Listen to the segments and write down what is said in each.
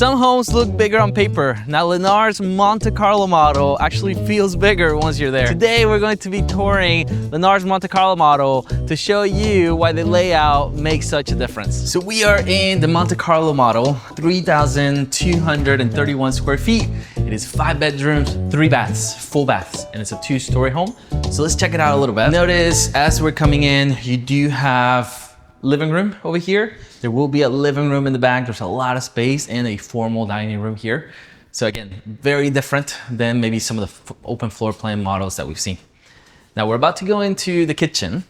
Some homes look bigger on paper. Now Lennar's Monte Carlo model actually feels bigger once you're there. Today we're going to be touring Lennar's Monte Carlo model to show you why the layout makes such a difference. So we are in the Monte Carlo model, 3,231 square feet. It is 5 bedrooms, 3 baths, full baths, and it's a 2-story home. So let's check it out a little bit. Notice as we're coming in, you do have living room over here. There will be a living room in the back. There's a lot of space and a formal dining room here. So again, very different than maybe some of the open floor plan models that we've seen. Now we're about to go into the kitchen.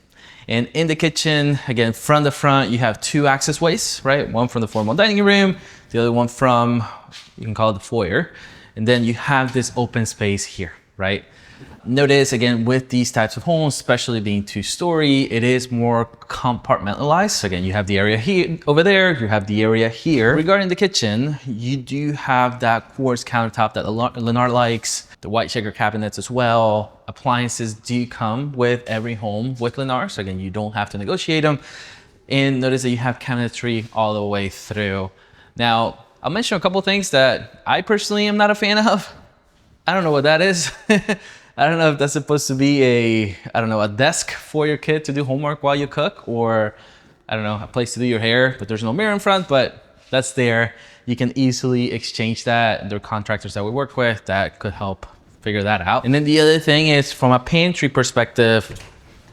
And in the kitchen, again, from the front, you have 2 access ways, right? One from the formal dining room, the other one from, you can call it the foyer. And then you have this open space here, right? Notice again, with these types of homes, especially being 2-story, it is more compartmentalized. So again, you have the area here, over there, you have the area here. Regarding the kitchen, you do have that quartz countertop that Lennar likes, the white shaker cabinets as well. Appliances do come with every home with Lennar. So again, you don't have to negotiate them. And notice that you have cabinetry all the way through. Now, I'll mention a couple of things that I personally am not a fan of. I don't know what that is. I don't know if that's supposed to be a desk for your kid to do homework while you cook, or I don't know, a place to do your hair, but there's no mirror in front, but that's there. You can easily exchange that. There are contractors that we work with that could help figure that out. And then the other thing is, from a pantry perspective,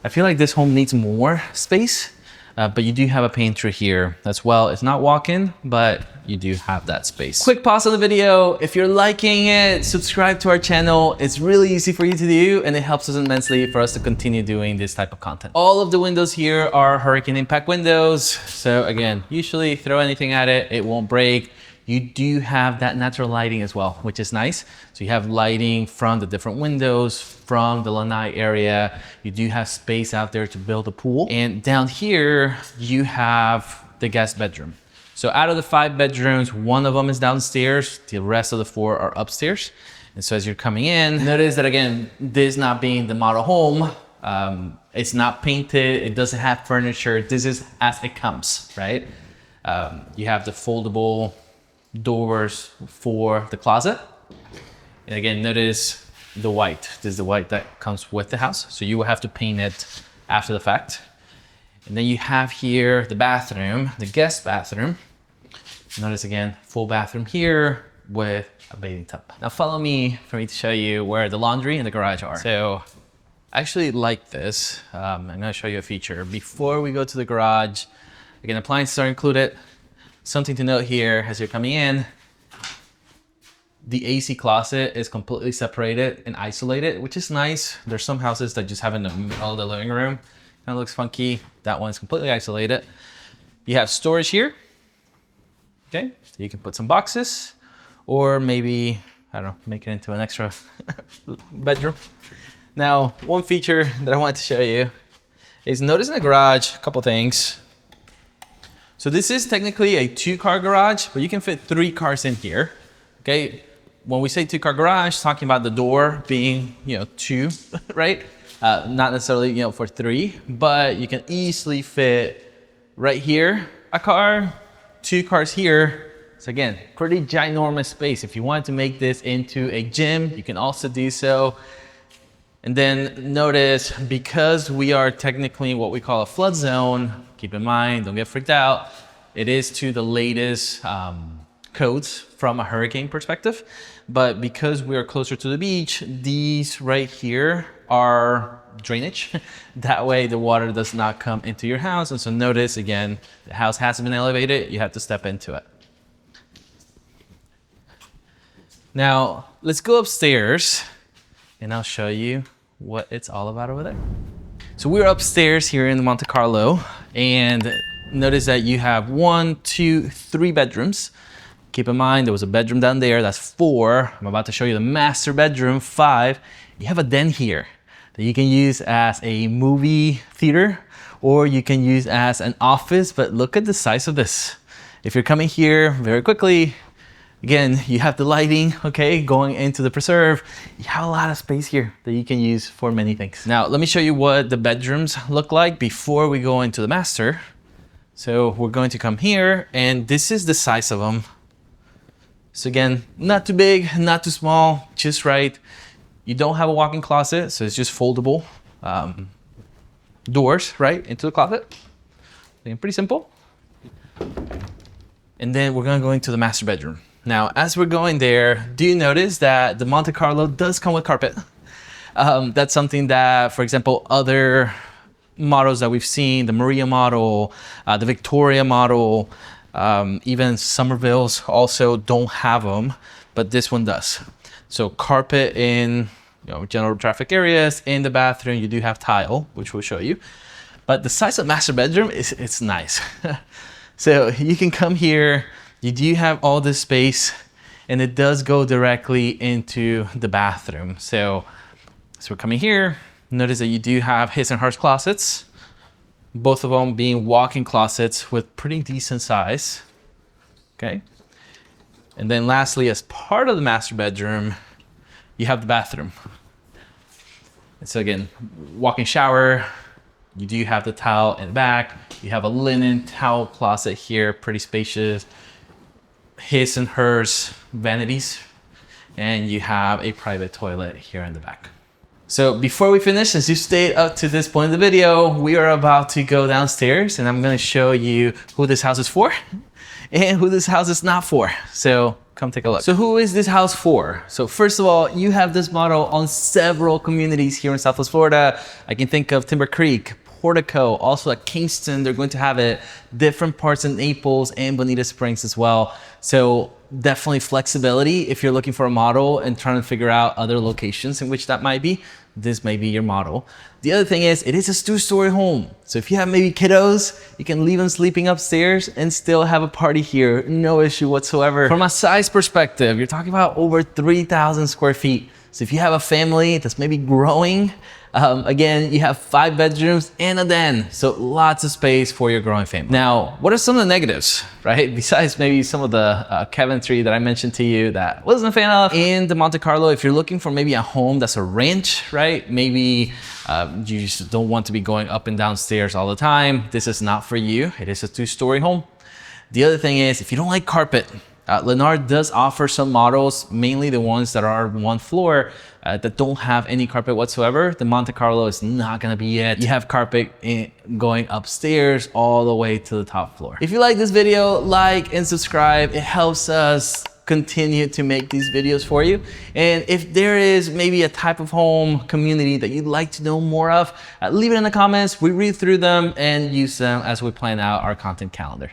I feel like this home needs more space, but you do have a pantry here as well. It's not walk-in, but you do have that space. Quick pause on the video. If you're liking it, subscribe to our channel. It's really easy for you to do, and it helps us immensely for us to continue doing this type of content. All of the windows here are hurricane impact windows. So again, usually throw anything at it, it won't break. You do have that natural lighting as well, which is nice. So you have lighting from the different windows, from the lanai area. You do have space out there to build a pool. And down here, you have the guest bedroom. So out of the 5 bedrooms, 1 of them is downstairs. The rest of the 4 are upstairs. And so as you're coming in, notice that again, this not being the model home, it's not painted, it doesn't have furniture. This is as it comes, right? You have the foldable doors for the closet. And again, notice the white. This is the white that comes with the house. So you will have to paint it after the fact. And then you have here the bathroom, the guest bathroom. Notice again, full bathroom here with a bathing tub. Now follow me for me to show you where the laundry and the garage are. So I actually like this. I'm gonna show you a feature. Before we go to the garage, again, appliances are included. Something to note here as you're coming in, the AC closet is completely separated and isolated, which is nice. There's some houses that just have it in the middle of the living room. Kind of looks funky. That one's completely isolated. You have storage here. Okay, so you can put some boxes, or maybe, I don't know, make it into an extra bedroom. Now, one feature that I wanted to show you is, notice in the garage, a couple things. So this is technically a 2-car garage, but you can fit 3 cars in here. Okay, when we say 2-car garage, talking about the door being, 2, right? Not necessarily, for 3, but you can easily fit right here a car, 2 cars here. So again, pretty ginormous space. If you want to make this into a gym, you can also do so. And then notice, because we are technically what we call a flood zone, keep in mind, don't get freaked out. It is to the latest codes from a hurricane perspective. But because we are closer to the beach, these right here are drainage. That way the water does not come into your house. And so notice again, the house hasn't been elevated. You have to step into it. Now let's go upstairs and I'll show you what it's all about over there. So we're upstairs here in the Monte Carlo, and notice that you have 1, 2, 3 bedrooms. Keep in mind, there was a bedroom down there, that's 4. I'm about to show you the master bedroom, 5. You have a den here that you can use as a movie theater, or you can use as an office, but look at the size of this. If you're coming here very quickly, again, you have the lighting, okay, going into the preserve. You have a lot of space here that you can use for many things. Now, let me show you what the bedrooms look like before we go into the master. So we're going to come here, and this is the size of them. So again, not too big, not too small, just right. You don't have a walk-in closet, so it's just foldable doors, right, into the closet. Again, pretty simple. And then we're gonna go into the master bedroom. Now, as we're going there, do you notice that the Monte Carlo does come with carpet? That's something that, for example, other models that we've seen, the Maria model, the Victoria model, even Somerville's also don't have them, but this one does. So carpet in general traffic areas. In the bathroom, you do have tile, which we'll show you. But the size of master bedroom it's nice. So you can come here, you do have all this space, and it does go directly into the bathroom. So we're coming here, notice that you do have his and hers closets, both of them being walk-in closets with pretty decent size, okay? And then lastly, as part of the master bedroom, you have the bathroom. And so again, walk-in shower, you do have the towel in the back, you have a linen towel closet here, pretty spacious, his and hers vanities, and you have a private toilet here in the back. So before we finish, since you stayed up to this point in the video, we are about to go downstairs and I'm gonna show you who this house is for and who this house is not for. So come take a look. So who is this house for? So first of all, you have this model on several communities here in Southwest Florida. I can think of Timber Creek, Portico, also at Kingston. They're going to have it different parts in Naples and Bonita Springs as well. So definitely flexibility if you're looking for a model and trying to figure out other locations in which that might be. This may be your model. The other thing is, it is a two-story home. So if you have maybe kiddos, you can leave them sleeping upstairs and still have a party here. No issue whatsoever. From a size perspective, you're talking about over 3,000 square feet. So if you have a family that's maybe growing, again, you have 5 bedrooms and a den. So lots of space for your growing family. Now, what are some of the negatives, right? Besides maybe some of the cabinetry that I mentioned to you that I wasn't a fan of. In the Monte Carlo, if you're looking for maybe a home that's a ranch, right? Maybe you just don't want to be going up and down stairs all the time. This is not for you. It is a 2-story home. The other thing is, if you don't like carpet, Lennar does offer some models, mainly the ones that are 1 floor, that don't have any carpet whatsoever. The Monte Carlo is not gonna be it. You have carpet going upstairs all the way to the top floor. If you like this video, like and subscribe. It helps us continue to make these videos for you. And if there is maybe a type of home community that you'd like to know more of, leave it in the comments. We read through them and use them as we plan out our content calendar.